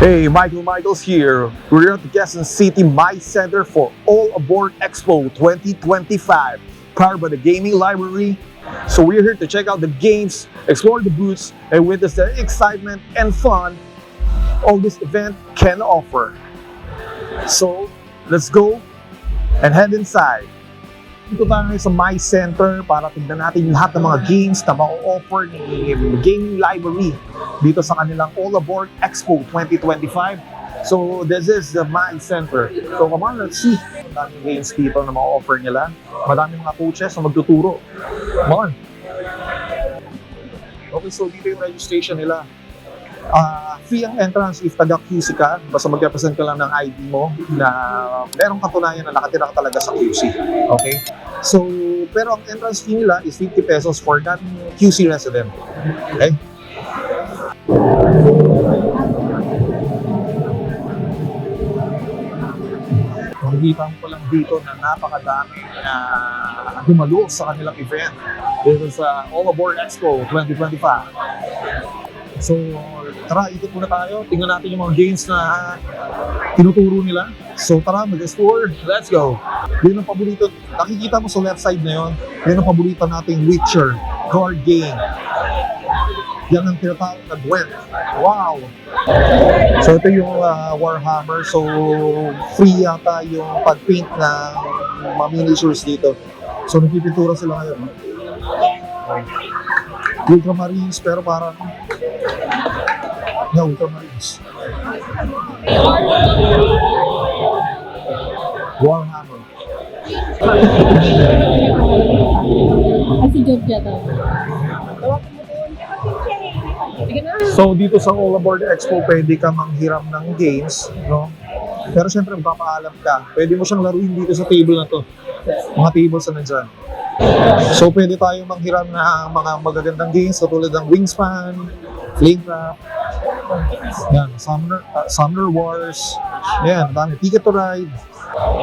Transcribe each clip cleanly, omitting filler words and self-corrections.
Hey, Michaels here. We're at the Quezon City My Center for All Aboard Expo 2025, powered by the Gaming Library. So we're here to check out the games, explore the booths, and witness the excitement and fun all this event can offer. So let's go and head inside. Dito tayo sa My Center para tignan natin lahat ng mga games na ma-offer ni Gaming Library dito sa kanilang All Aboard Expo 2025. So this is the My Center. So come on, let's see. Madaming games dito na ma-offer nila. Madaming mga coaches na magtuturo. Come on. Okay, so dito yung registration nila. Free ang entrance if taga-QC ka. Basta mag-represent ka lang ng ID mo na merong katunayan na nakatira ka talaga sa QC. Okay? So, pero ang entrance fee nila is 50 pesos for that QC resident. Okay? Makikita mo pa lang dito na napakadami na dumalo sa kanilang event dito sa All Aboard Expo 2025. So, tara, ikot muna tayo. Tingnan natin yung mga games na tinuturo nila. So, tara, mag-explore. Let's go. Yun ang paborito. Nakikita mo sa left side na yun. Yun ang paborito nating Witcher card game. Yan ang tinatawag na Gwent. Wow! So, ito yung Warhammer. So, free yata yung pag-paint ng mga miniatures dito. So, nagpipintura sila ngayon. Ultramarines, pero parang no, Ultramarines. Warhammer. Kasi joke siya daw. So dito sa All Aboard Expo, pwede ka manghiram ng games, no? Pero syempre magpapaalam ka. Pwede mo siyang laruin dito sa table na to. Mga tables na nandyan. So pwede tayong manghiram ng mga magagandang games katulad ng Wingspan, Flamecraft, yan, Summoner Wars, yan, dami, Ticket to Ride,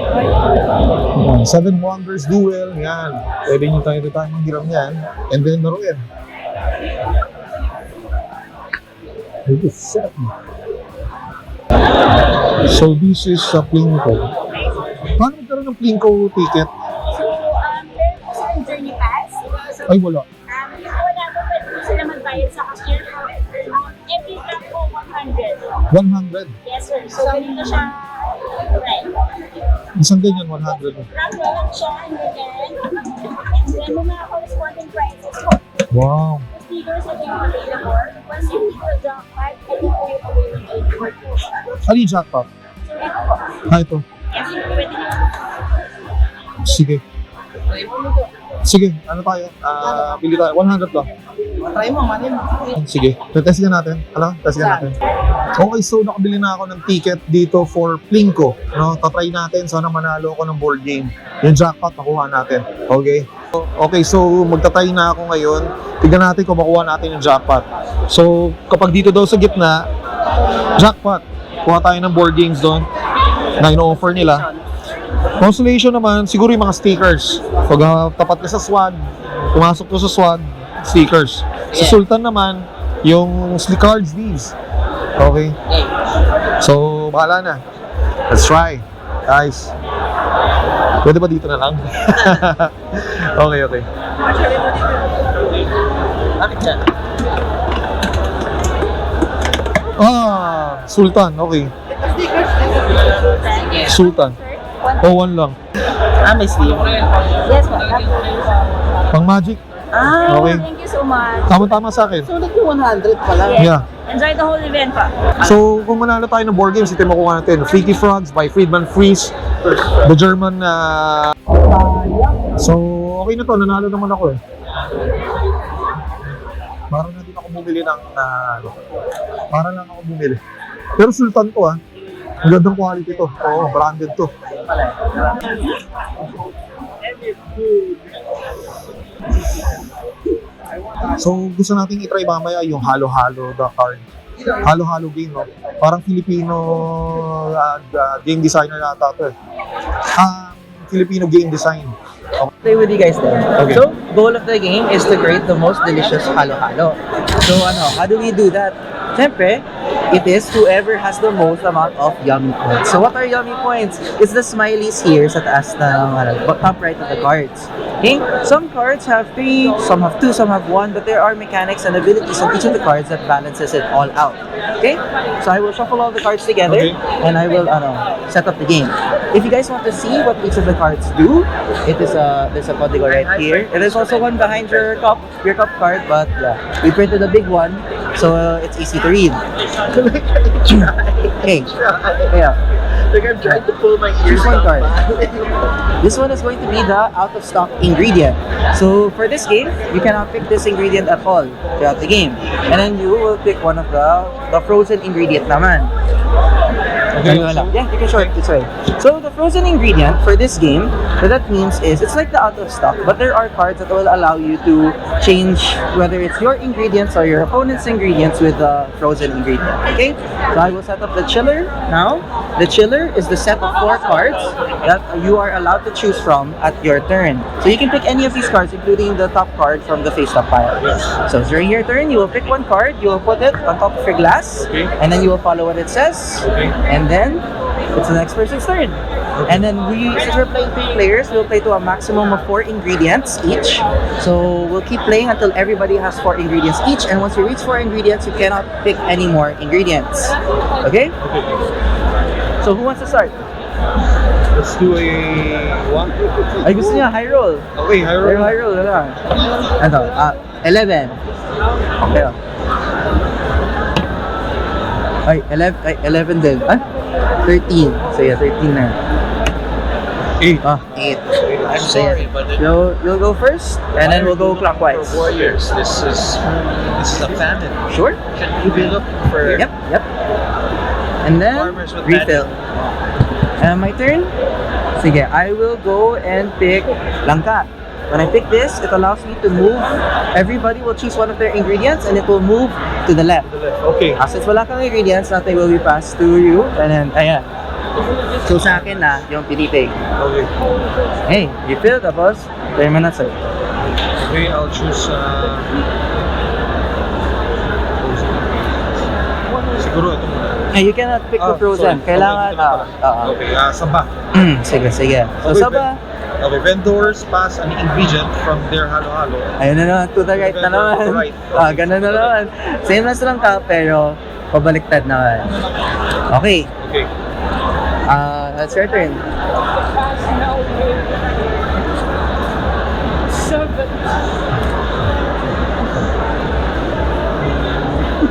yan, Seven Wonders Duel, yan, pwede nyo tayo manghiram yan, and then laruin. So this is sa Plinko. Paano magkaroon ng Plinko ticket? Journey pass. Ay, wala. Wala po, pwede po sila magbayad sa cashier po. Every drop po, 100. 100. Yes, sir. So, ganito siya. Right. Isang ganyan, 100. Drop na lang siya, and then may mga corresponding prices po. Wow. The stickers are being available. Once you hit the jackpot, I think po yung available po. Ano yung jackpot? So, ito po. Ito. Yes, sir. Pwede nyo. Sige. Sige, ano tayo? Pili tayo. 100 lang. Try mo, mali mo. Sige. Testin natin. Ano? Testin natin. Okay, so nakabili na ako ng ticket dito for Plinko. No? Tatry natin. Sana manalo ako ng board game. Yung jackpot, makuha natin. Okay? Okay, so magtatry na ako ngayon. Tignan natin kung makuha natin yung jackpot. So, kapag dito daw sa gitna, jackpot. Kuha tayo ng board games doon na ino-offer nila. Consolation naman, siguro yung mga stickers. Pag tapat ka sa SWAD, pumasok ko sa SWAD, stickers. Sa Sultan naman, yung cards, these. Okay? So, bahala na. Let's try. Guys. Pwede ba dito na lang? Okay, okay. Sultan, okay. Sultan. O, 1 lang. May sleeve. Yes, po. Pang Magic. Okay. Thank you so much. Tama-tama sa akin. So, yung 100 pa lang. Yeah. Enjoy the whole event pa. So, kung manalo tayo ng board games, ito yung makuha natin. Freaky Frogs by Friedman Fries. The German. So, okay na to. Nanalo naman ako eh. Parang na din ako bumili ng para lang ako bumili. Pero Sultan to ah. Ang gandang quality to. Oo, branded to. So, gusto nating i-try mamaya yung halo-halo the card. Halo-halo game, no? Parang Filipino game designer nata to eh. Filipino game design. Play with you guys there. Okay. So, goal of the game is to create the most delicious halo-halo. So, how do we do that? Siyempre, it is whoever has the most amount of yummy points. So what are yummy points? It's the smileys here sa taas ng top right of the cards. Okay? Some cards have 3, some have 2, some have 1, but there are mechanics and abilities on each of the cards that balances it all out. Okay? So I will shuffle all the cards together and I will set up the game. If you guys want to see what each of the cards do, there's a código right here. And there's also one behind your cup card, but yeah, we printed a big one, so it's easy to read. Okay. Yeah. Like I'm trying to pull my Choose ears one out. card. This one is going to be the out-of-stock ingredient. So for this game, you cannot pick this ingredient at all throughout the game. And then you will pick one of the frozen ingredient naman. Okay. Yeah, you can show it this way. So the frozen ingredient for this game, what that means is it's like the out of stock, but there are cards that will allow you to change whether it's your ingredients or your opponent's ingredients with the frozen ingredient. Okay? So I will set up the chiller now. The chiller is the set of 4 cards that you are allowed to choose from at your turn. So you can pick any of these cards, including the top card from the face-up pile. So during your turn, you will pick one card, you will put it on top of your glass, and then you will follow what it says. And then it's the next person's turn. And then since we're playing 3 players, we'll play to a maximum of 4 ingredients each. So we'll keep playing until everybody has 4 ingredients each. And once you reach 4 ingredients, you cannot pick any more ingredients. Okay? So who wants to start? Let's do a what? Ay, gusto niya, high roll. Okay, high roll. High roll, wala. Ano? 11. Okay. Ay, 11 din. 13. So yeah, 13 na. 8. 8. I'm sorry, but You'll go first, and then we'll go clockwise. for warriors, this is a famine. Sure? Can you build up for Yep. And then, farmers with refill. My turn? Sige, I will go and pick langka. When I pick this, it allows me to move. Everybody will choose one of their ingredients and it will move to the left. Okay. Since wala kang ingredients, nothing will be passed to you. And then, ayan. So sa akin na, yung pinipig. Okay. Hey, refill tapos, 3 minutes sir. Okay, I'll choose siguro ito muna. Hey, you cannot pick the frozen. Sorry. Kailangan, Okay, Saba. Sige. So Okay, Saba, Okay, vendors pass an ingredient from their halo-halo. ayun na naman, to the right na naman. Right. Ganun na naman. Same as lang ka, pero pabaliktad naman. Okay, Okay. that's your turn.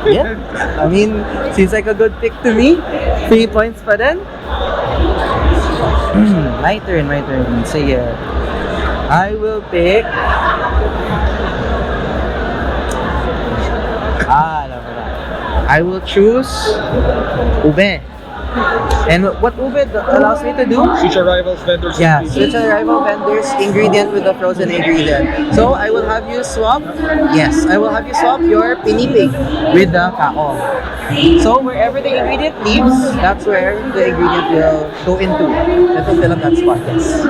Yeah, I mean, seems like a good pick to me. 3 points pa din. My turn. Sige. I will pick... alam mo na. I will choose ube. And what ube allows me to do? Switch arrivals, vendors. Yeah, switch a rival vendor's ingredient with the frozen ingredient. So I will have you swap. Yes, I will have you swap your pinipig with the kaong. So wherever the ingredient leaves, that's where the ingredient will go into. That will fill up that spot. Yes.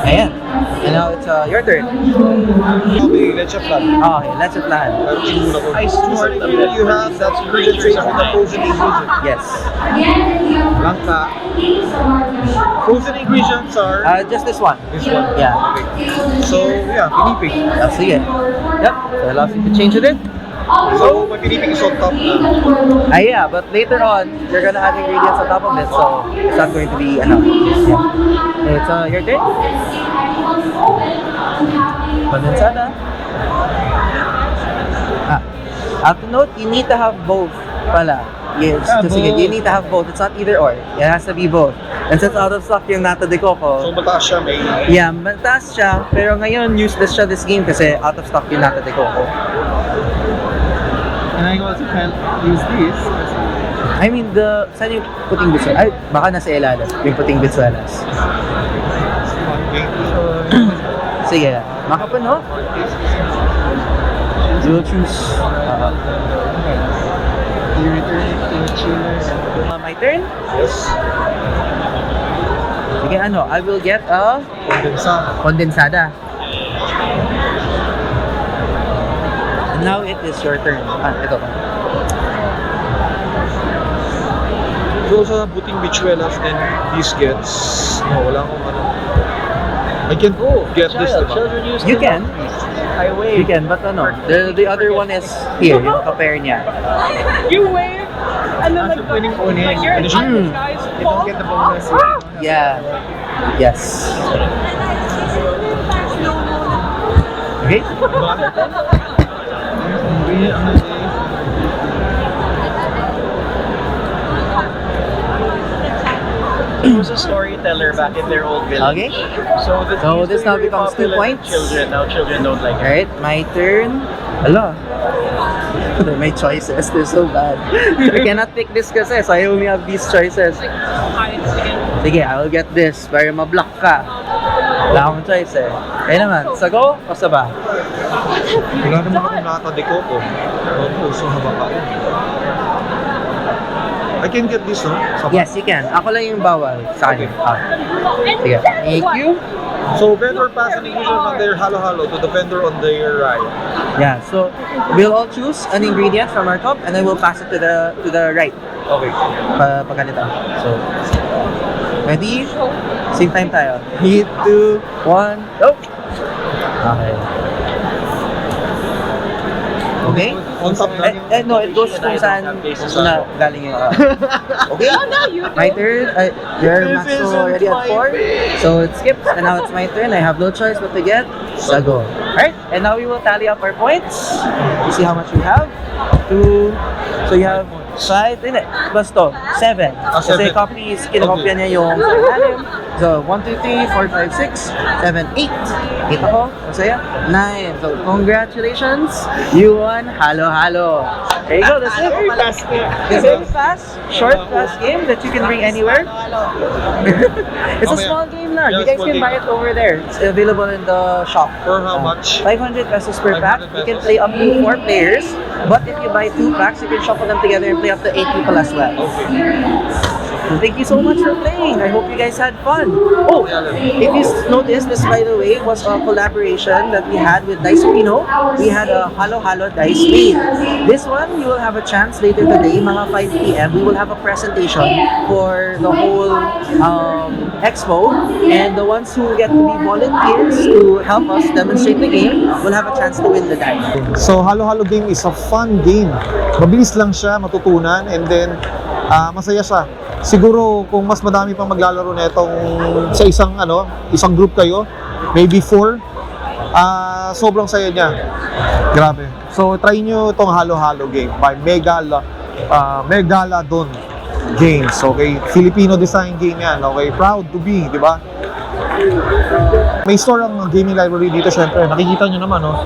Ayan. And now it's your turn. Okay, let's plan. Okay, let's plan. I choose an ingredient you have that's ingredient safe with the frozen ingredient. Yes. Langka. Frozen ingredients are Just this one. this one. Yeah. So, yeah, pinipig. Sige. Yep. So allows you to change it. So, my pinipig is on top na. Yeah, but later on, you're gonna add ingredients on top of it, so it's not going to be enough. Yeah. It's your turn. Condensada. Have to note, you need to have both pala. Yes, just sige, you need to have both. It's not either or. It has to be both. And since out of stock yung Nata de Coco, So, mataas siya, may... yeah, mataas siya, pero ngayon useless siya this game kasi out of stock yung Nata de Coco. And I also can't use this. I mean, saan yung puting bitsuelas? Ay, baka nasa ilalim, yung puting bitsuelas. Okay. Sige, makapano? You will choose. You return it to the chiller. My turn? Yes. Sige, I will get a condensada. And now it is your turn. Ito pa. So sa buting bichuelas and biscuits, no, wala akong ano. I can get this, diba? Children use You can. highway. You can, but ano, the other one is here, yung ka-pair niya. You wave, and then That's like, the winning one. like you're in Mm. guys You don't get the bonus. Yeah. Yes. Okay. He was a storyteller back in their old village. Okay. So, So this now very becomes 2 popular with points. Children. Now children don't like it. Alright, my turn. Hello. My choices, they're so bad. I cannot pick this kasi, so I only have these choices. Sige, I will get this para ma-block ka. Wala akong choice eh. Kaya naman, sago o saba? Wala naman akong nata de coco. Opo, so haba pa rin. I can get this, no? Saba. Yes, you can. Ako lang yung bawal sa akin. Ah. Sige, thank you. So vendor pass an illusion on their halo-halo to the vendor on their right. Yeah, so we'll all choose an ingredient from our top and then we'll pass it to the right. Okay. Pag ganito. So, ready? Same time tayo. 3, 2, 1, go! Okay. Okay? On top na. No, it goes kung saan na galing yun. Okay? My turn. Your Maxo already at 4. So it skips and now it's my turn. I have no choice but to get sago. Alright? And now we will tally up our points. See how much we have. 2. So you have 5. Hindi. Basto. 7. Kasi 7. copy, kinokopya niya yung sa ilalim. So 1, 2, 3, 4, 5, 6, 7, 8. Kita ko. Masaya. 9. So congratulations. You won halo-halo. There you go. That's it. Very fast. It's very fast, short, fast game that you can bring anywhere. It's a small game now. Yeah, You guys small can game. buy it over there. It's available in the shop. For how much? 500 pesos per 500 pack. You can pesos. play up to 4 players. But if you buy 2 packs, you can shuffle them together and play up to 8 people as well. So thank you so much for playing. I hope you guys had fun. Oh, if you noticed, this by the way was a collaboration that we had with Dice Pino. We had a Halo Halo Dice Made. This one, you will have a chance later today, mga 5 p.m. We will have a presentation for the whole expo. And the ones who get to be volunteers to help us demonstrate the game will have a chance to win the dice. So halo-halo game is a fun game. Mabilis lang siya matutunan and then masaya siya. Siguro kung mas madami pang maglalaro nitong sa isang group kayo, maybe 4, sobrang saya niya. Grabe. So try nyo itong halo-halo game by Megalodon Games. Okay, Filipino design game yan. Okay, proud to be, di ba? May store ang gaming library dito, syempre. Nakikita nyo naman, no?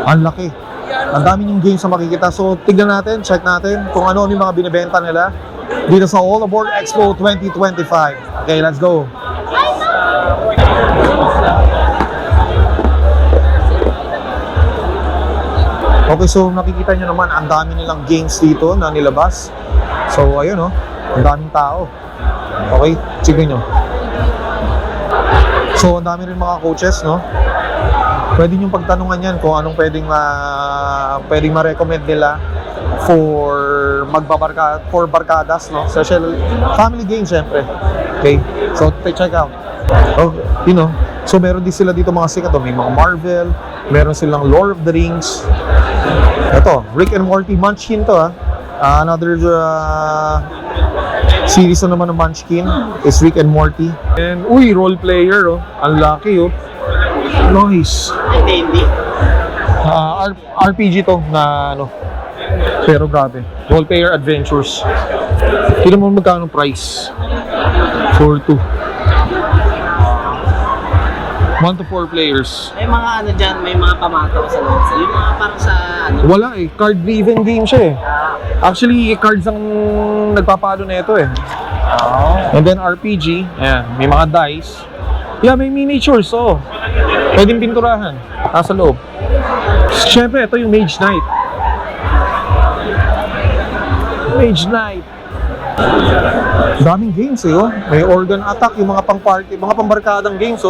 Ang laki. Ang dami yung games na makikita. So, tignan natin, check natin kung ano yung mga binibenta nila dito sa All Aboard Expo 2025. Okay, let's go. Okay, so nakikita nyo naman, ang dami nilang games dito na nilabas. So, ayun, oh, ang daming tao. Okay, tignan nyo. So, ang dami rin mga coaches, no? Pwede nyo pagtanungan yan kung anong pwedeng ma-recommend nila for barkadas, no? Social family game, syempre. Okay, so check out. Okay, so meron din sila dito mga sikat, may mga Marvel, meron silang Lord of the Rings. Ito, Rick and Morty Munchkin to, another series na naman ng Munchkin is Rick and Morty. And role player, ang laki, nice. RPG to na pero grabe, role player adventures. Tignan mo magkano price for 2. 1 to 4 players. May mga dyan, may mga pamataw sa loob. So, yung mga parang sa Wala card-driven game siya eh. Actually, cards ang nagpapalo na ito eh. And then RPG, ayan, may mga dice. Yeah, may miniatures, so pwedeng pinturahan, nasa loob. Siyempre, ito yung Mage Knight. Mage Knight. Daming games eh, May Organ Attack, yung mga pang-party, mga pambarkadang games,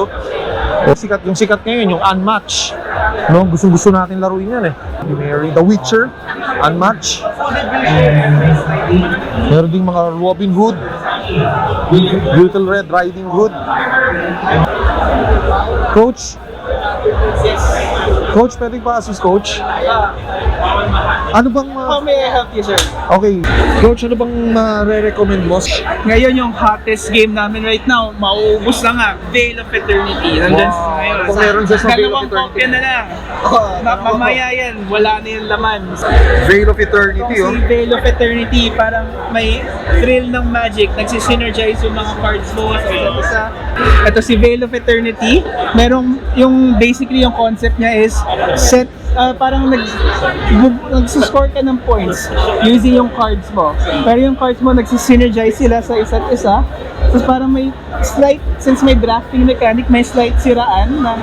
Yung sikat ngayon, yung Unmatch. No, gusto natin laruin yan eh. The Witcher, Unmatch. Meron ding mga Robin Hood, Little Red Riding Hood. Coach? Coach, pwedeng pa-assist, Coach? Ano bang How may I help you, sir? Okay, Coach, ano bang re-recommend mo? Ngayon yung hottest game namin right now, mauubos na nga, Veil of Eternity. Nandun Wow. ngayon. Kung meron siya sa Veil of Dalawang Eternity. kopya na lang. Mamaya yan, wala na yung laman. Veil of Eternity, Kung si Veil of Eternity, parang may thrill ng magic, nagsisynergize yung mga cards mo sa isa't isa. Ito si Veil of Eternity, merong yung basically yung concept niya is set parang nagsuscore ka ng points using yung cards mo. Pero yung cards mo nagsisynergize sila sa isa't isa. Tapos parang may slight, since may drafting mechanic, may slight siraan ng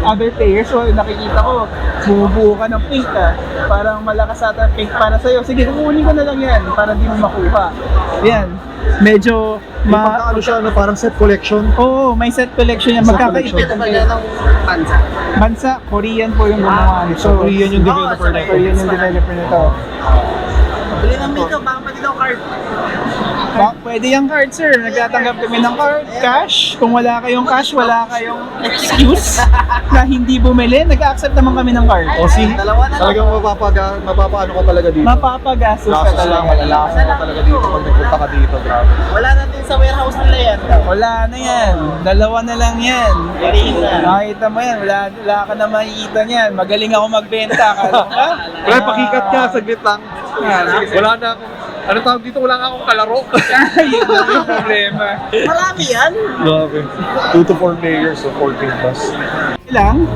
other players. So nakikita ko, bumubuo ka ng pink parang malakas ata pink para sa'yo. Sige, kukunin ko na lang yan para di mo makuha. Yan. Medyo Ano siya, parang set collection? Oo, may set collection yan. Set Magkakaipit Ito ba yan ng bansa? bansa, Korean po yung gumawa nito. So, Korean yung developer Oo, nito. Korean yung developer nito. Bili ng dito, baka pati daw card. Pwede yung card, sir. Nagtatanggap kami ng card, cash. Kung wala kayong cash, wala kayong excuse na hindi bumili, nag-accept naman kami ng card. O si, Dalawa na lang. talagang mapapaano ka talaga dito. Mapapagastos ka Gastos lang, talaga. malalakas ka talaga dito pag nagpunta ka dito, grabe. Wala na din sa warehouse nila yan. Wala na yan. Dalawa na lang yan. Very na. Nakita mo yan. Wala ka na makikita niyan. Magaling ako magbenta. Kala mo ba? Wala, pakikat ka, saglit lang. Wala na akong, ano tawag dito, wala nga akong kalaro. Yun na yung problema. Marami yan. Grabe. 2 to 4 players, so 14 plus. Lang,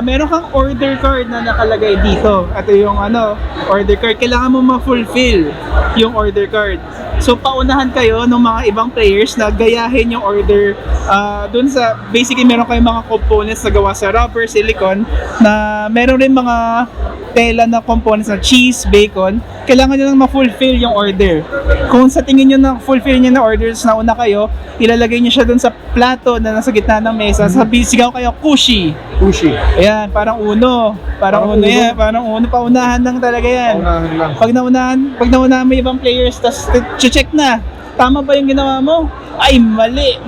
meron kang order card na nakalagay dito. Ito yung order card. Kailangan mo ma-fulfill yung order card. So paunahan kayo ng mga ibang players na gayahin yung order dun sa, basically meron kayong mga components na gawa sa rubber, silicone, na meron rin mga tela na components na cheese, bacon. Kailangan nyo lang ma-fulfill yung order. Kung sa tingin nyo na fulfill nyo na orders na una kayo, ilalagay nyo siya dun sa plato na nasa gitna ng mesa. Sigaw kayo, kushi. Sushi. Ayan, parang uno. Parang uno yan. Parang uno, paunahan lang talaga yan. Paunahan lang. Pag naunahan mo ibang players, tapos check na. Tama ba yung ginawa mo? Ay, mali.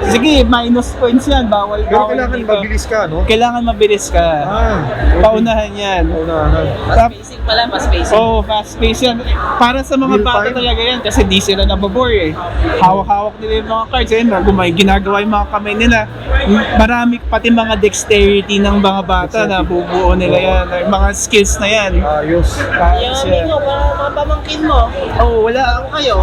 Sige, minus points yan. Bawal. Pero bawal kailangan dito. mabilis ka, no? Kailangan mabilis ka. Okay. Paunahan yan. Paunahan. Spacing pala, spacing. Oo, fast pace yan. Para sa mga Real bata time? talaga yan kasi di sila nababore eh. Hawak-hawak nila yung mga cards. Ayun, ginagawa yung mga kamay nila. Marami, pati mga dexterity ng mga bata na bubuo nila yan. Mga skills na yan. Ayos. Yung amigo, para mga pamangkin mo. Oo, wala. Ako kayo.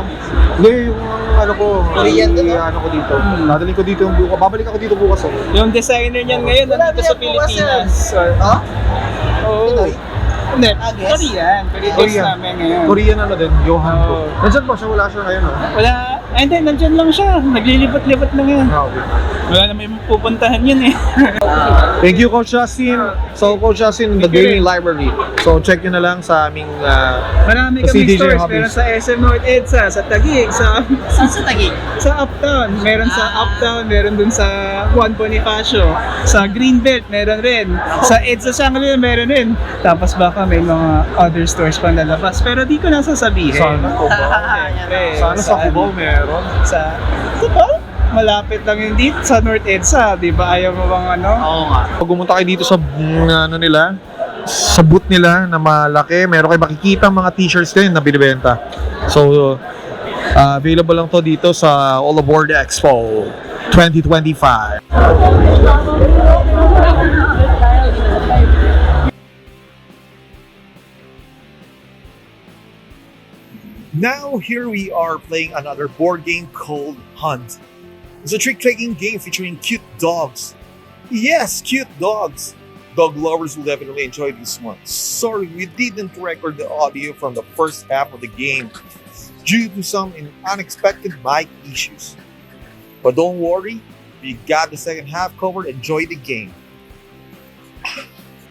Hindi, yung ano ko, Korean din, ano ko dito. Dadalhin ko dito yung bukas. Babalik ako dito bukas. Oh. Yung designer niyan ngayon nandito sa yan bukas Pilipinas. Ha? Oo. Pinoy? Hindi, guess? Korean. Korean Korean. namin ngayon. Korean ano din, Johan ko. Oo. Nandiyan ba siya? Wala siya ngayon, no? Wala. Ay, hindi, nandyan lang siya. Naglilibot-libot lang yan. Grabe. Wala na may pupuntahan yun eh. Thank you, Coach Justin. So, Coach Justin, the Thank you gaming library. So, check nyo na lang sa aming Marami Sa kami CDJ stores. Hobbies. Meron sa SM North EDSA, sa Taguig, sa Tagig. Uptown. Meron sa Uptown, meron dun sa Juan Bonifacio. Sa Greenbelt, meron rin. Sa EDSA Shangri, meron rin. Tapos baka may mga other stores pa nalabas. Pero di ko na sasabihin. Sana Cubao. Siyempre, Sana sa Cubao meron. Sa Cubao? Malapit lang yun dito sa North EDSA, di ba? Ayaw mo bang ano? Oo nga. Pag pumunta kayo dito sa ano nila, sa booth nila na malaki, meron kayo makikita mga t-shirts din na binibenta. So, available lang to dito sa All Aboard Expo 2025. Now, here we are playing another board game called Hunt. It's a trick-taking game featuring cute dogs. Yes, cute dogs! Dog lovers will definitely enjoy this one. Sorry, we didn't record the audio from the first half of the game due to some unexpected mic issues. But don't worry, we got the second half covered. Enjoy the game.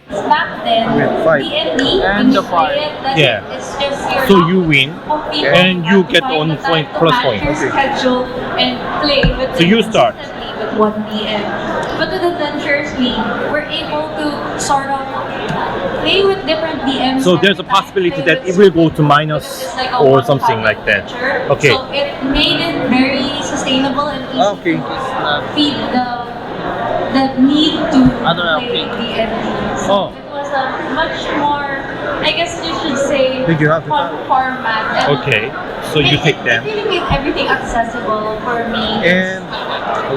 Back then, Fight. D&D, And the part. Yeah. It's just you're So not you win, competing, and you have to get find on the point time to plus match point. your Okay. schedule and play with So you start. consistently with one DM. But with Adventures League, we're able to sort of play with different DMs. So there's a possibility that it will go to minus It's like a or one something like that. adventure. Okay. So it made it very sustainable and easy to feed the need to play D&D. Oh. It was a much more, I guess you should say, Did you have to fun format. And Okay, so you take them. It really made everything accessible for me.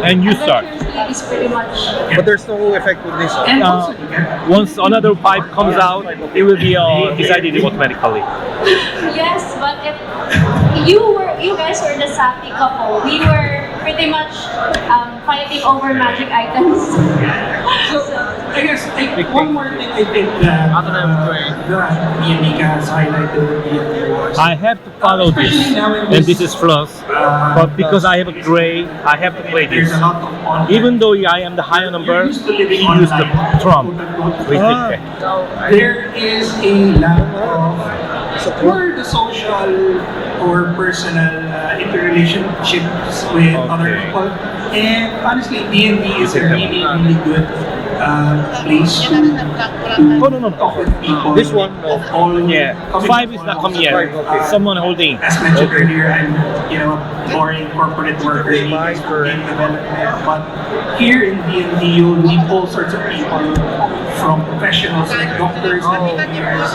And you start. Adventures League is pretty much. But there's no effect with this. Once another 5 comes out, it will be decided automatically. Yes, but if you guys were the sappy couple, we were pretty much fighting over magic items. I guess one more thing I think that Mika has highlighted was I have to follow this, and this is plus. But because I have a gray, I have to play this. there's a lot of content. Even though I am the higher number, he used the trump. We take that. There is a lack of for the social or personal interrelationships with other Okay. people. And honestly, D&D is a really, really good place to Oh, no. talk with people. This one, no. of all Yeah, 5 is not come yet. Someone holding. As mentioned earlier, I'm boring corporate worker in mine for- game development. But here in D&D, you'll meet all sorts of people from professionals like doctors, engineers,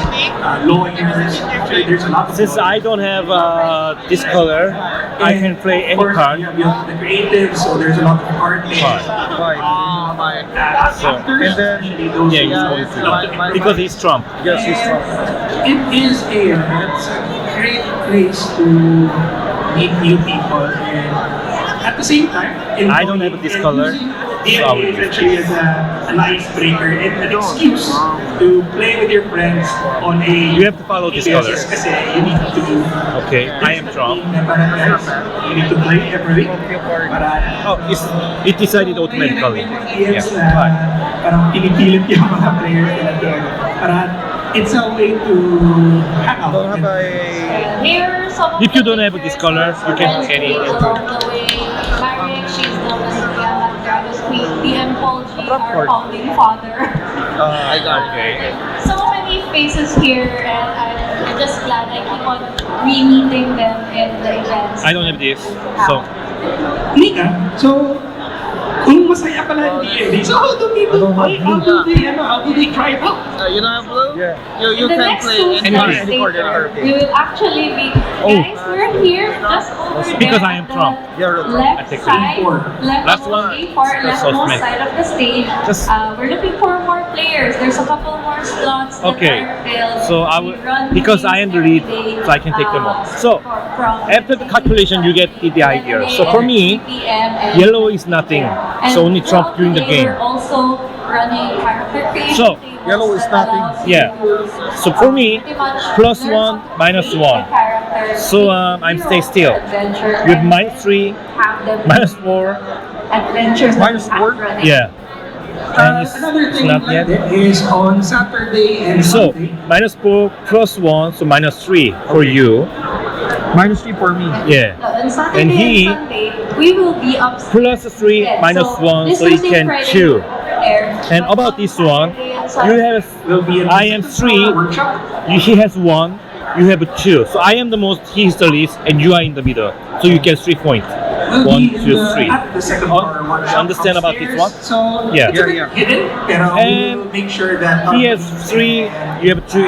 lawyers. There's a lot of Since I don't have this color, I can play Of any course, card. You have the creative, so there's a lot of art there. So, Actors, and then- especially those Yeah, who he's love going to to. develop. Because he's Trump. Yes, he's strong. It is it's a great place to meet new people, and at the same time, I don't have this color, so I will D&D is use actually as an icebreaker and an excuse to play with your friends on a. You have to follow this color. Yes, kasi you need to. Okay, I am Trump. You need to play every week. Para Oh, it decided automatically. Yes, Yeah. parang pinipilit yung mga players nila doon. Para it's a way to hang out. Don't have a... Here are some of If you the don't have this pictures color, you can that carry it. along the way. Marek, she's the Dragon's Queen. DM Paul G, our founding father. I got Okay. So many faces here, and I'm just glad I keep on re-meeting them in the events. I don't have this, so Nika, so kung masaya pala ang D&D, so how do people how do they try it out? You don't have blue? Yeah. You In the can next play two any steps card. later, we will actually be, guys, we're here just over there because I am at Trump. the Yeah, you're I left take side, Last left one. That's leftmost Osman. side of the stage. Just- We're looking for more players. There's a couple more slots that Okay. are filled. So I We will- run because I am the lead, every day, so I can take them all. So, from after the calculation, you get the idea. So for me, 3 p.m. and yellow is nothing. And So only Trump throughout during the day, game. We're also running character creation So, tables yellow is that nothing. allows you Yeah. to, So for me, pretty much plus learn 1, how to minus create 1. a character, So, create I'm hero stay still. adventure, With and minus 3, have them minus 4, adventures that minus we have 4? running. yeah. And it's Another thing not yet. is on Saturday and So, Sunday. minus 4 plus 1, so minus 3 for you. Minus 3 for me. Yeah. So, on Saturday And he- and Sunday, we will be upstairs. Plus 3, Yes, minus 1, this so you Thursday, can Friday, chew. there. And But about on this one, Saturday and You Sunday, have, Will be a I am 3, workshop. he has 1, you have 2. So I am the most, he is the least, and you are in the middle. So you get 3 points. Will 1, be in 2, the- 3. At the second Oh, floor workshop understand about this upstairs. one? So Yeah. it's a bit Yeah. hidden, pero we And will make sure that He has 3, you have 2,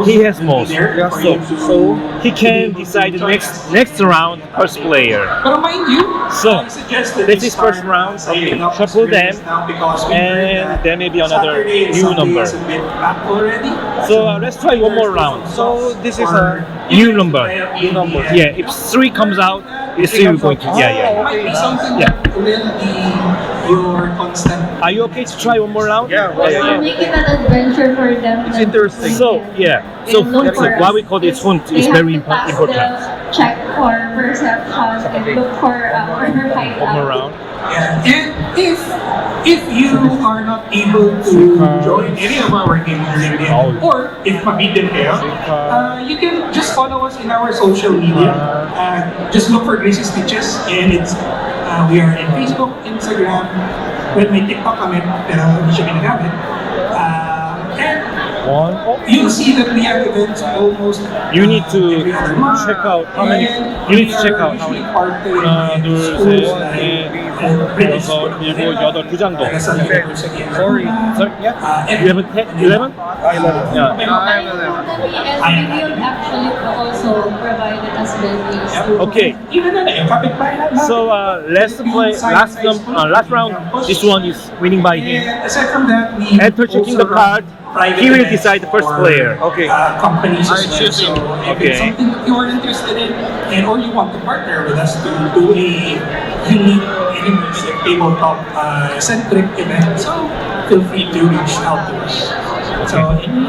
he has most. Yeah, So he can decide the next round first player. Pero mind you, So, I suggest that this we is first start round. signing up Shuffle them, now because we and heard that there may be another Saturday and new Sunday number. is a bit back already. So let's try one more round. So this is a New number. New number. Yeah, if 3 comes out, it's still going to, yeah. Might be something Yeah. that will be your constant. Are you okay to try one more round? Yeah, So make it an adventure for them. It's interesting. So, yeah. So, They look for what us. we call it hunt They is have very to pass important. the check for perception and look for our hideout. One more round. Yeah. And if you are not able to join any of our games during the Oh. event, or if mabitin kayo, you can just follow us in our social media. Just look for Gracie Stitches, and it's we are in Facebook, Instagram, Well, may TikTok kami, pero hindi siya ginagamit. And One. Oh, you'll see that we have events almost you need to every other month. check out how many. And You need to we check are out how many. usually partnering 하나, with 둘, schools 셋, like 넷, British 여섯, School of 일곱, Manila, 여덟, 두 장 더. Sorry. Sorry, yeah. 11, 11? Yeah. We actually also provided us venues. Okay. Even na yung kapitbahay natin. So let's play last round. This one is winning by him. And aside from that, we After checking the also card, run private he will events decide the first for, player. Okay. Companies as well. choosing. So if Okay. it's something that you are interested in, and or you want to partner with us to do a unique and immersive tabletop centric event, so feel free to reach out to us. So any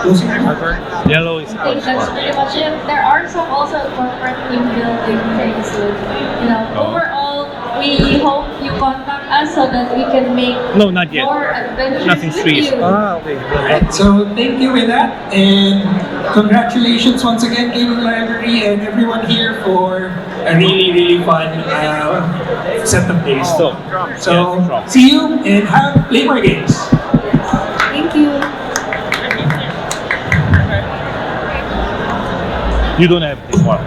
closing remarks? Yellow is I think that's pretty much it. There are some also corporate team building things. So, overall, we hope you contact us so that we can make No, not yet. more adventures Nothing with serious. you. Alright, so thank you with that, and congratulations once again, Gaming Library, and everyone here for a really fun set of days. So Yeah, see you and play more games. Thank you. You don't have this one.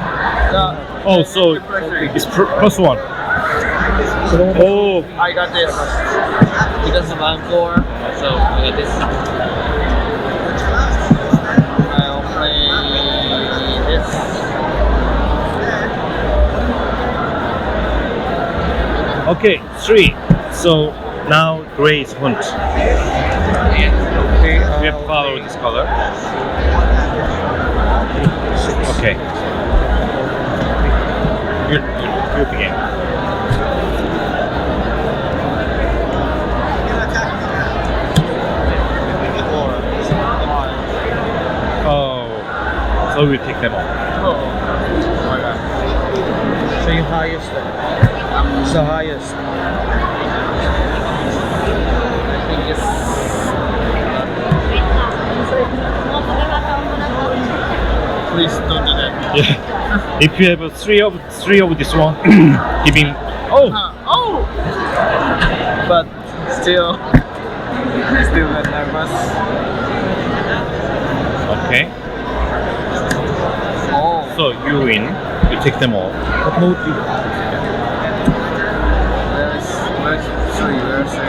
Oh, so it's plus one. Oh, I got this. Because I'm 4, so I got this. I'll play this. okay, 3. So now gray is hunt. Okay. We have to follow this color. Okay. You begin. Oh, so we take them all. Oh my god. So yung highest It's the highest. I think it's. Please don't do that. Yeah. If you have a three of this one, give him. Oh, Oh! But still got nervous. okay. Oh. So you win. You take them all. But no three. Where's 3?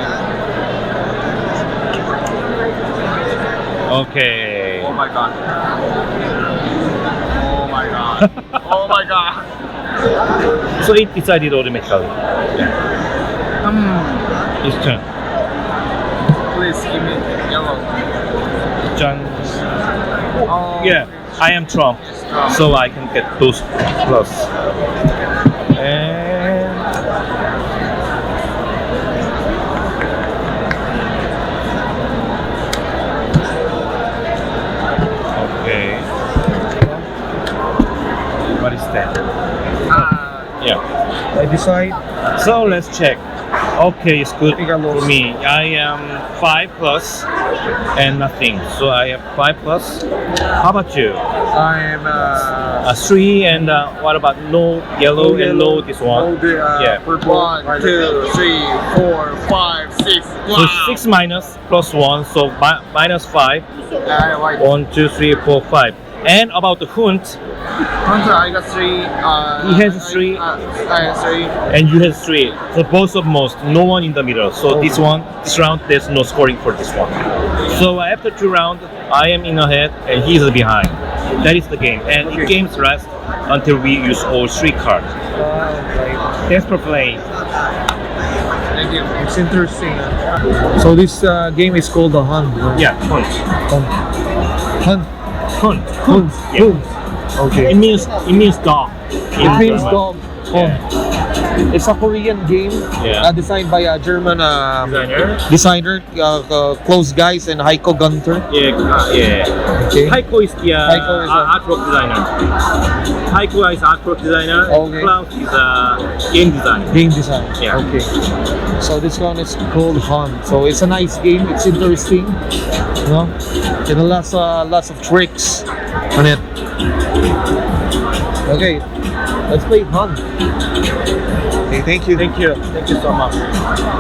Okay. Oh my god. Oh my god. Oh my god. So it decided automatically. His turn. Please give me yellow. John. Oh. Yeah, I am Trump, Trump. so I can get those plus. And okay. What is that? Yeah. I decide. So let's check. Okay, it's good think I for lost. me. I am 5 plus and nothing. So I have 5 plus. How about you? I'm 3 and what about no yellow and no this one? Yeah. purple. 1, 2, 3, 4, 5, 6. So 6 minus plus 1, so minus 5. White. 1, 2, 3, 4, 5. And about the hunt, Hunter, I got 3. He has 3. I have 3. and you have 3. So both of most, no one in the middle. So this round, there's no scoring for this one. So after 2 rounds, I am in ahead and he's behind. That is the game. And the games last until we use all 3 cards. Thanks for playing. Thank you. It's interesting. So this game is called the Hunt. Yeah, hunt. Hunt. Hunt. Hunt. Yeah. Okay. It means dog. It means dog. Yeah. It's a Korean game Yeah. designed by a German Designer. designer, Close Guys and Heiko Gunter. Yeah. Okay. Heiko is the Heiko is a- artwork designer. Heiko is artwork designer. Okay. Klaus is a game designer. Game design. Yeah. Okay. So this one is called Hunt. So it's a nice game. It's interesting. You know, and lots of tricks on it. Okay, let's play Hunt. Okay, thank you. Thank you. Thank you so much.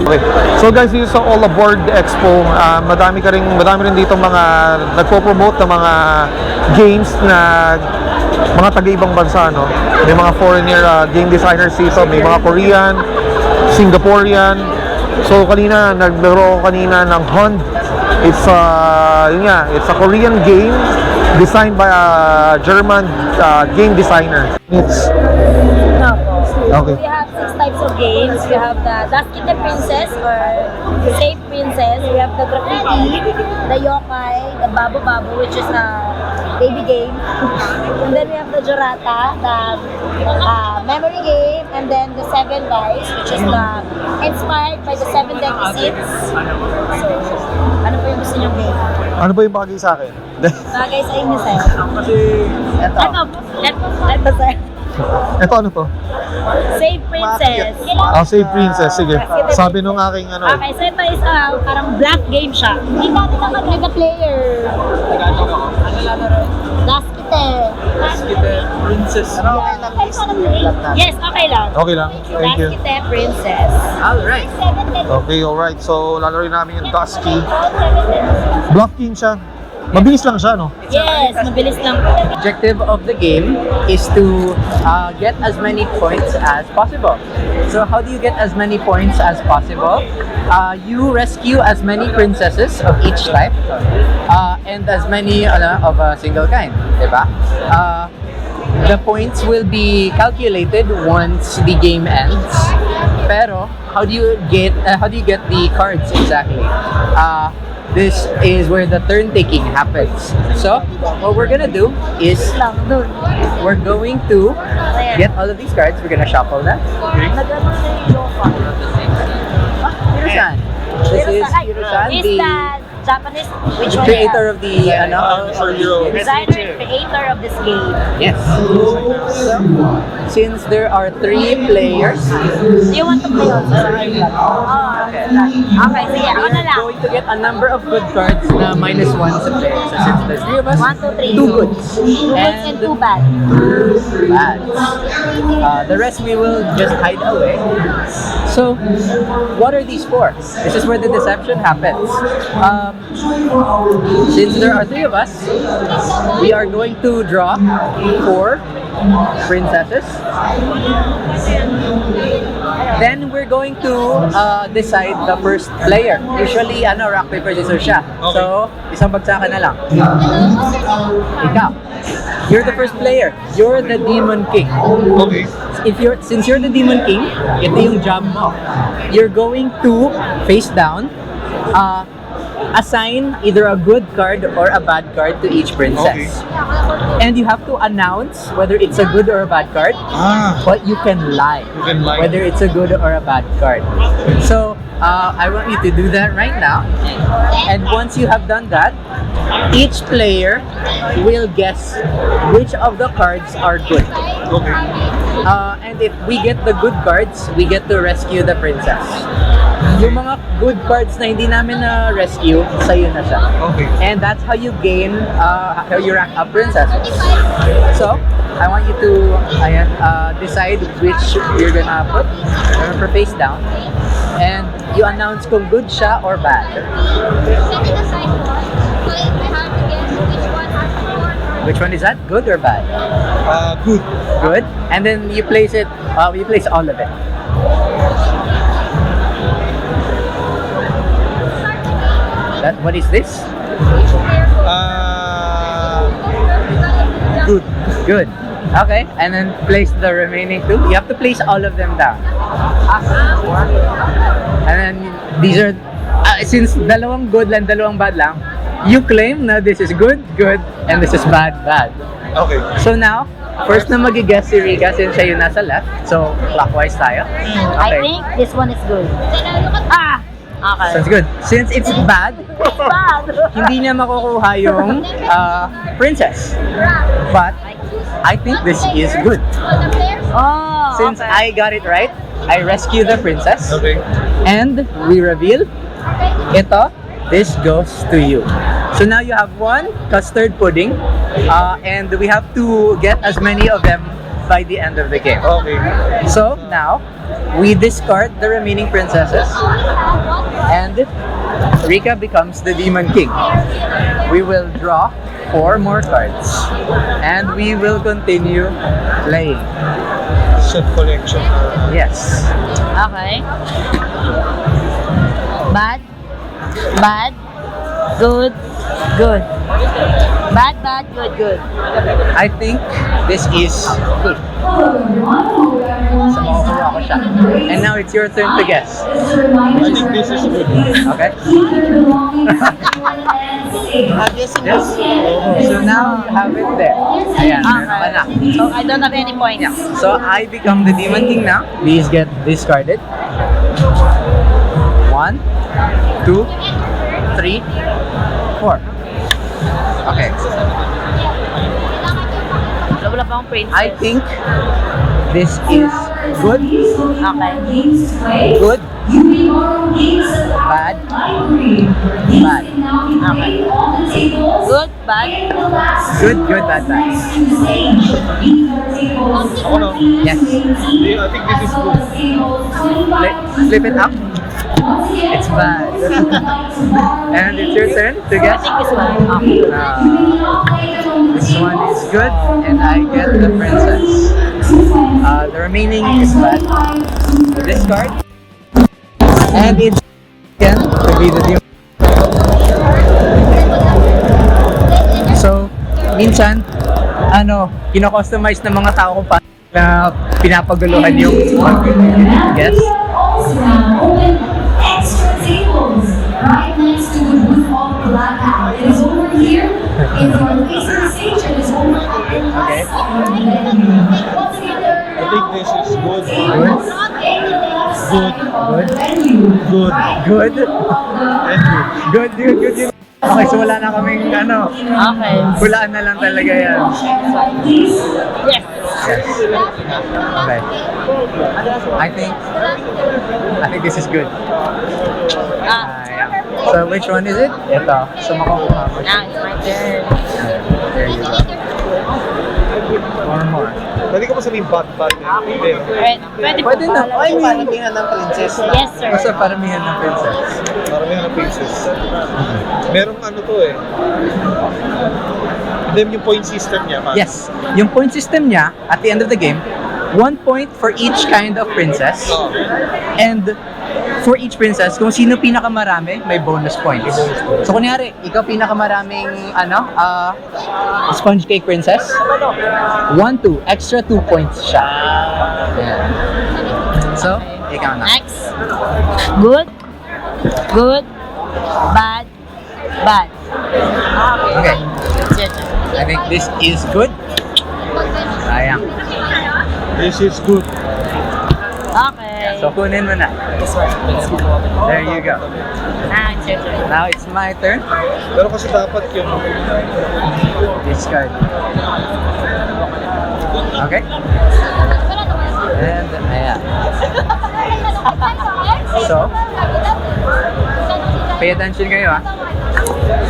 Okay. So guys, dito sa All Aboard Expo, madami rin dito mga nagpo-promote ng mga games na mga taga-ibang bansa, no? May mga foreigner game designers dito, may mga Korean, Singaporean. So naglaro ko kanina ng Hond. It's it's a Korean game designed by a German game designer. It's okay. We have 6 types of games. We have the Dusky the Princess or Safe Princess. We have the Graffiti, the Yokai, the Babu Babu, which is a baby game. And then we have the Jorata, the memory game, and then the 7 Guys, which is the inspired by the 7 Deadly Sins. So, ano po yung gusto niyong game? Ano ba yung bagay sa akin? Bagay sa inyo, sir. Ito. Ito, sir. Ito ano to? Save Princess. Save Princess. Sige. Sabi nung aking Okay, so ito is parang black game siya. Hindi natin naman with the player. Daskite. Princess. Yes, okay lang. Okay lang. Thank you. Daskite Princess. Alright. Okay, alright. So, lalaro namin yung Dusky. Bluff King siya. Mabilis lang siya, no? Yes, mabilis lang. Objective of the game is to get as many points as possible. So how do you get as many points as possible? You rescue as many princesses of each type and as many of a single kind, diba? The points will be calculated once the game ends. Pero how do you get the cards exactly? This is where the turn taking happens. So, what we're gonna do is we're going to get all of these cards. We're gonna shuffle them. Hirosan. This is Hirosan, Is the the Japanese, which one? creator of the Designer, creator of this game. Yes. So, since there are 3 players, Do you want to play also? Oh, okay. Okay, sige, ako na lang. we're going to get a number of good cards na -1 sa player. So since there's 3 of us, 1, 2, 3. 2 goods. 2 goods and 2 bad. Bad. The rest we will just hide away. So, what are these for? This is where the deception happens. Since there are 3 of us, we are going to draw 4 princesses. Then we're going to decide the first player. Usually, rock, paper, scissors siya. So, isang bagsakan na lang. Ikaw. You're the first player. You're the Demon King. Okay. Since you're the Demon King, ito yung job mo. You're going to face down, assign either a good card or a bad card to each princess. And you have to announce whether it's a good or a bad card, but you can lie. Whether it's a good or a bad card. So, I want you to do that right now. And once you have done that, each player will guess which of the cards are good. Okay. And if we get the good cards, we get to rescue the princess. Yung mga good cards na hindi namin na-rescue, sa'yo na siya. Okay. And that's how you gain, how you rank up princesses. So, I want you to decide which you're gonna put. Remember, face down. And you announce kung good siya or bad. Which one is that? Good or bad? Good. Good. And then you place it, you place all of it. What is this? Good. Good. Okay, and then place the remaining 2. You have to place all of them down. And then these are, since dalawang good lang, dalawang bad lang, you claim na this is good, good, and this is bad, bad. Okay. So now, first na mag-guess si Rika since siya yung nasa left. So, clockwise tayo. I think this one is good. Okay. Sounds good. Since it's bad, Bad. hindi niya makukuha yung princess. But, I think this is good. Oh, Since I got it right, I rescue the princess. Okay. And we reveal, this goes to you. So now you have 1 custard pudding, and we have to get as many of them by the end of the game. Okay. So now, we discard the remaining princesses, and Rika becomes the Demon King. We will draw 4 more cards, and we will continue playing. Set collection. Yes. Okay. Bad. Bad. Good. Good. Bad, bad, good, good. I think this is good. So makukuha ko siya. And now it's your turn to guess. I think this is good. Okay? Yes. So now you have it there. Ayan, meron ka na. So I don't have any points. Yeah. So I become the Demon King now. These get discarded. 1, 2, 3, 4. Okay. Wala pa akong princess. I think this is good. Okay. Good. Bad. Bad. Okay. Good, bad. Good, good, bad, bad. Ako na. Yes. I think this is good. Flip it up. It's bad. And it's your turn to I guess. think this one. Okay. This one is good, and I get the princess. The remaining is bad. Discard. And it's again to be the demon. So, minsan, kino-customize ng mga tao kung paano na pinapaguluhan yung guess. Also now open extra tables right next to the booth of Blackout. It is over here in the facing stage. It is over on the left side. Once again, I think this is good. Good. Good. Good. And good. Good. Okay, so wala na kaming Okay. hulaan na lang talaga yan. Yes. Yes. Okay. I think this is good. Yeah. So which one is it? Ito. So makukuha ko siya. Now it's my turn. There you go. 4 more. Pwede ko pa sabihin bad. Hindi. Pwede po. Pwede na. I mean, Paramihan ng princess. Yes, sir. basta paramihan ng princess. Maramihan na princess. Merong ano to eh. Then yung point system niya. paano? Yes. Yung point system niya, at the end of the game, 1 point for each kind of princess. Oh. And for each princess, kung sino pinakamarami, may bonus points. So kunyari, ikaw pinakamaraming sponge cake princess, 1, 2, extra 2 points siya. Yeah. So, ikaw na. Next. Good. Good. Bad. Bad. Okay. It's your turn. I think this is good. Sayang. This is good. Okay. So kunin mo na. There you go. Now it's your turn. Now it's my turn. Pero kasi dapat yung Discard. Okay. And ayan. So, pay attention kayo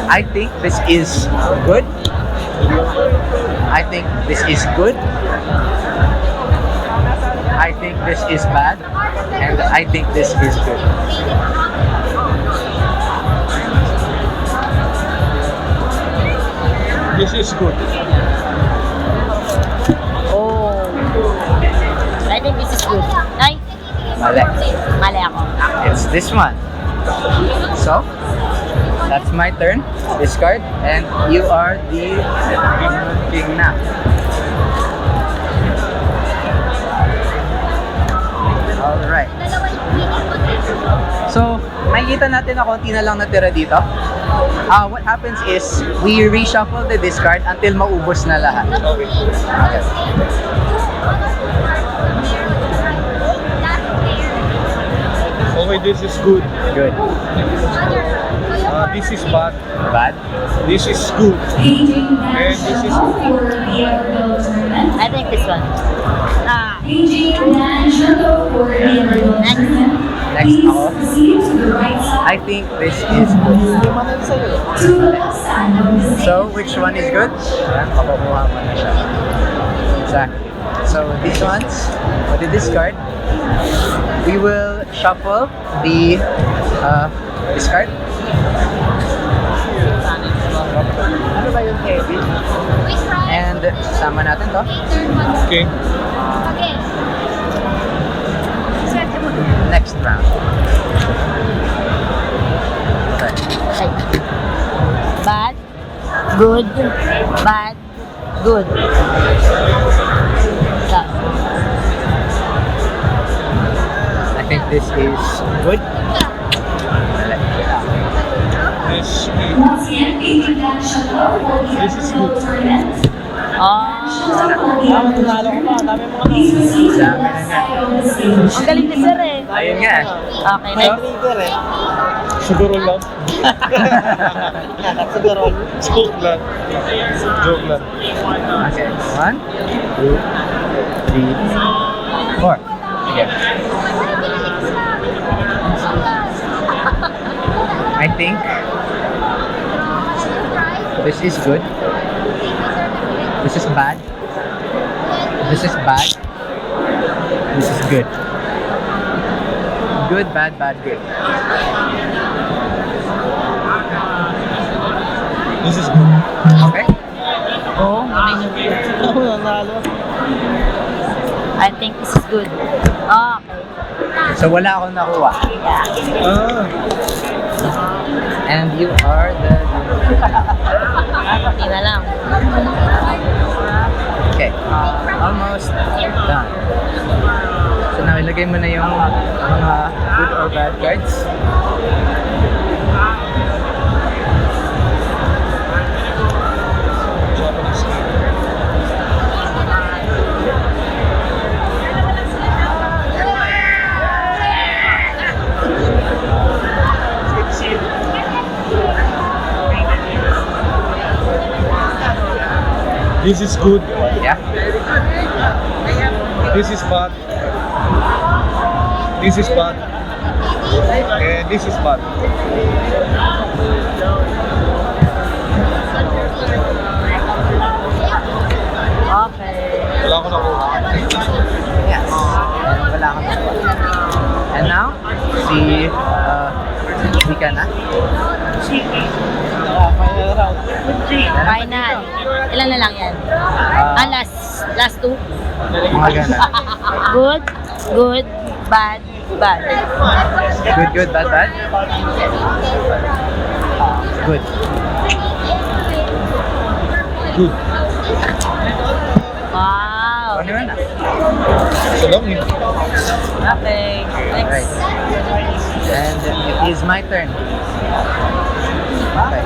I think this is good. I think this is good. I think this is bad. And I think this is good. this is good. Oh. I think this is good. Ay. Mali. Mali ako. It's this one. So, that's my turn. Discard. And you are the king na. Alright. So, nakikita natin na konti na lang natira dito. What happens is, we reshuffle the discard until maubos na lahat. Okay. Okay, this is good. Good. This is bad. Bad. This is good. And this is good. I think this one. Next ako. I think this is good. So, which one is good? Ayan, makukuha mo na siya. Exactly. So these ones, with the discard, we will shuffle the discard. Ano ba yung heavy? And sama natin to. Okay. Next round. Okay. Bad, good, bad, good. I think this is good. Once again, Peter Dan Shuttle will be at the tournament. Please proceed to the left side of the stage. Ang galing ni Sir eh. Ayun nga. Okay, So, Siguro lang. Siguro. Joke lang. Joke lang. okay. 1, 2, 3, 4. Okay. I think this is good. This is bad. This is bad. This is good. Good, bad, bad, good. This is good. Okay? Oh, I think this is good. Oh, okay. So wala akong nakuha. And you are the... Hindi na lang. Okay. Almost done. So now ilagay mo na yung mga good or bad cards. This is good. Yeah? This is bad. This is bad. And this is bad. Okay. Wala ko nakuha. Yes. Wala akong nakuha. And now, si ka na. Final. Ilan na lang yan? Last two. Mga gana. Good, good, bad, bad. Good, good, bad, bad. Good. Good. Wow. Ano na? So long eh. Okay. Next. Right. And it is my turn. Okay.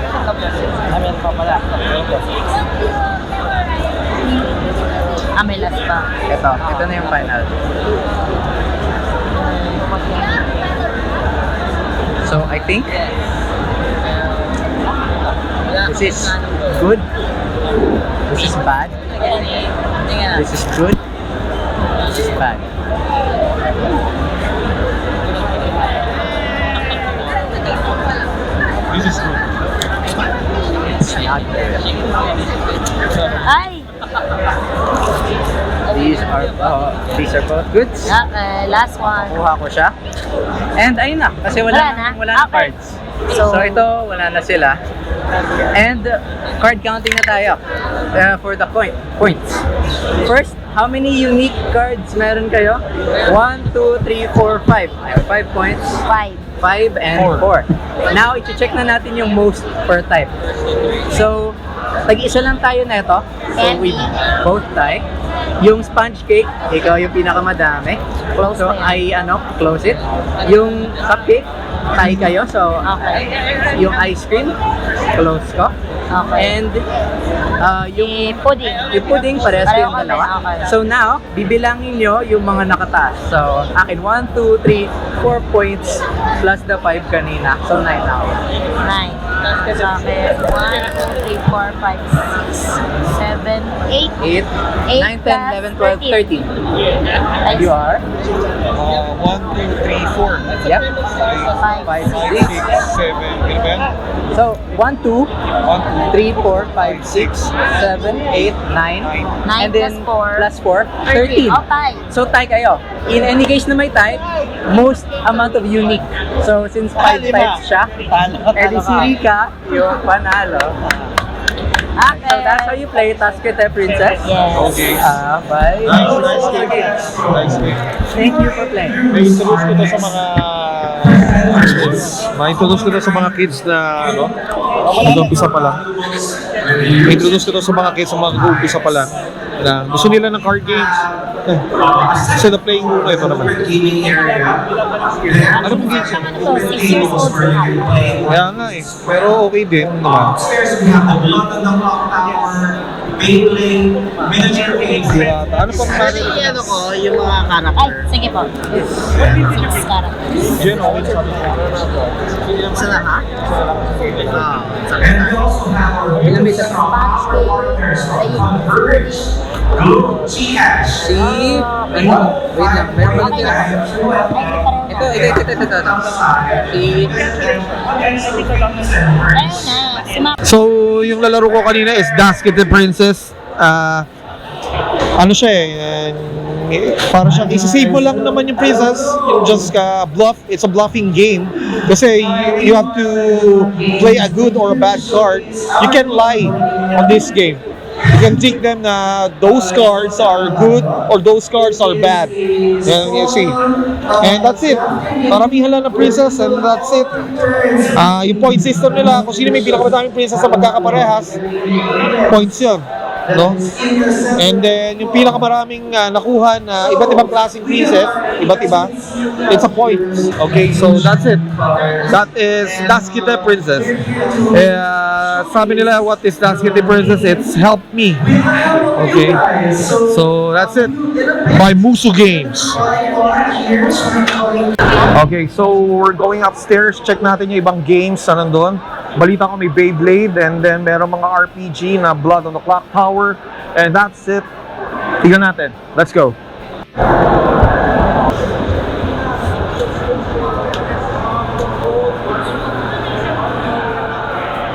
May last pa. Ito na yung final. So I think this is good. This is bad. This is good. This is bad. This is good. It's not good. Ay! These are both goods. Okay, last one. Kuha ko siya. And ayun na, kasi wala na Okay. cards. So, So ito, wala na sila. And card counting na tayo for the points. First, how many unique cards meron kayo? 1, 2, 3, 4, 5. I have 5 points. 5 and 4. Now, i-check na natin yung most per type. So, tag-isa lang tayo na ito. So, we both tie. Yung sponge cake, ikaw yung pinakamadami. Close So, na close it. Yung cupcake, tie kayo. So, Okay. yung ice cream, close ko. Okay. And yung pudding. yung pudding, parehas Pareho yung kami, dalawa. okay. So now, bibilangin nyo yung mga nakataas. So, akin 1, 2, 3, 4 points plus the 5 kanina. So, 9 na ako. 9. Sa akin, 1, 2, 3, 4, 5, 6, 7, 8. 8, 9, 10, 11, 12, 13. Thanks. You are? 1, 2, 3, 4. Yep. 5, 5, 6, 6. 7, ganun ba yan? So, 1, 2, 1, 3, 4, 5, 6, 7, 8, 9, 9 and then plus 4. plus 4, 13. Oh, tie. So, tie kayo. In any case na may tie, most amount of unique. So, since 5 types siya, edi si Rika, yung panalo. Okay. So, that's how you play Taskete Princess. Yes. Okay. Bye. Nice game. Nice game. Thank you for playing. May-introduce ko to sa mga ma-introduce ko to sa mga kids na ano, nag-umpisa pa lang. Ma-introduce ko to sa mga kids na mag-umpisa pa lang na gusto nila ng card games. Instead of playing Uno, ito naman. Ano pong games yan? So, 6 years old na. Kaya nga eh. Pero okay din naman. Beyblade, miniature games. Ano pang Pwede ano ko, yung mga Ay, character. sige po. 6 characters. Jen, okay sabi ko. Yung sa lahat? And we also have our Ilang bit na? Punch game. Glue Gcash. Si, ano, wait lang, meron pala dito. Ito. Si, Ayun na. So, yung lalaro ko kanina is Taskete Princess. Ano siya para siyang isa-save mo lang naman yung princess. Yung just bluff. It's a bluffing game. Kasi you have to play a good or a bad card. You can lie on this game. You can think them na those cards are good or those cards are bad. And you see. And that's it. Paramihan lang ng princess and that's it. Yung point system nila, kung sino may pinakamadaming princess na magkakaparehas, points yun. No? And then, yung pinakamaraming nakuha na iba't ibang klaseng princess, iba't iba, it's a point. Okay, so that's it. That is Taskete Princess. Sabi nila, what is Taskete Princess? It's Help Me. Okay, so that's it. By Musu Games. Okay, so we're going upstairs. Check natin yung ibang games na nandun. Balita ko may Beyblade and then meron mga RPG na Blood on the Clock Tower. And that's it. Tignan natin. Let's go.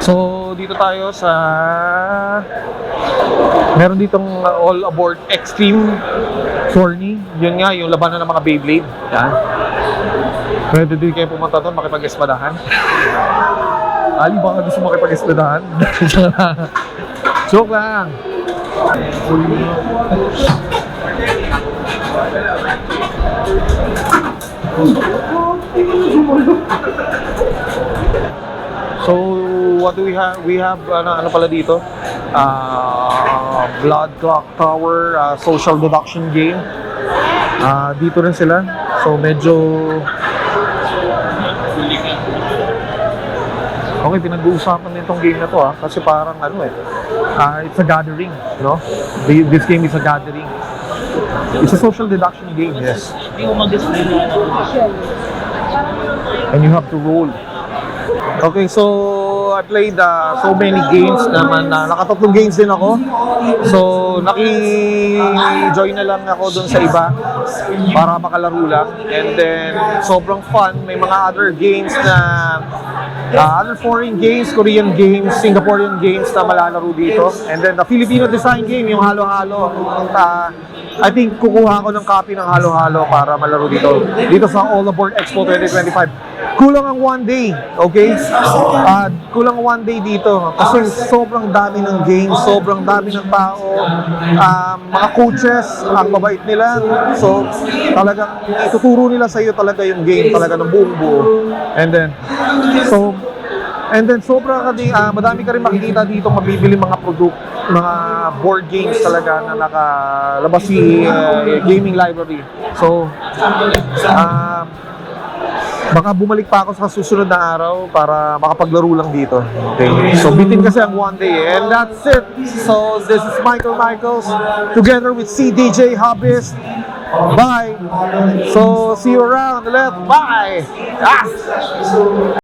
So, dito tayo sa... Meron ditong all aboard Extreme Tourney. Yun nga, yung labanan ng mga Beyblade. Yan. Pwede din kayo pumunta doon, makipag-espadahan. Ali, baka gusto makipag-espadahan? Joke lang. So, what do we have? We have, ano pala dito? Blood Clock Tower, social deduction game. Dito rin sila. So, medyo... Okay, pinag-uusapan din itong game na to kasi parang it's a gathering, no? This game is a gathering. It's a social deduction game, yes. And you have to roll. Okay, so I played so many games naman. Nakatatlong games din ako. So, naki-join na lang ako dun sa iba para makalaro lang. And then, sobrang fun. May mga other games na other foreign games, Korean games, Singaporean games na malalaro dito. And then, the Filipino design game, yung halo-halo. I think kukuha ko ng copy ng halo-halo para malaro dito. Dito sa All Aboard Expo 2025. Kulang ang 1 day, okay? Kulang 1 day dito kasi sobrang dami ng games, sobrang dami ng tao, mga coaches, ang mabait nila. So, talagang ituturo nila sa iyo talaga yung game talaga ng buong buo. And then sobra madami ka rin makikita dito mabibili mga mga board games talaga na nakalabas si gaming library. So, baka bumalik pa ako sa susunod na araw para makapaglaro lang dito. Okay. So, bitin kasi ang 1 day. And that's it. So, this is Michael Michaels together with CDJ Hobbyist. Bye. So, see you around. Bye.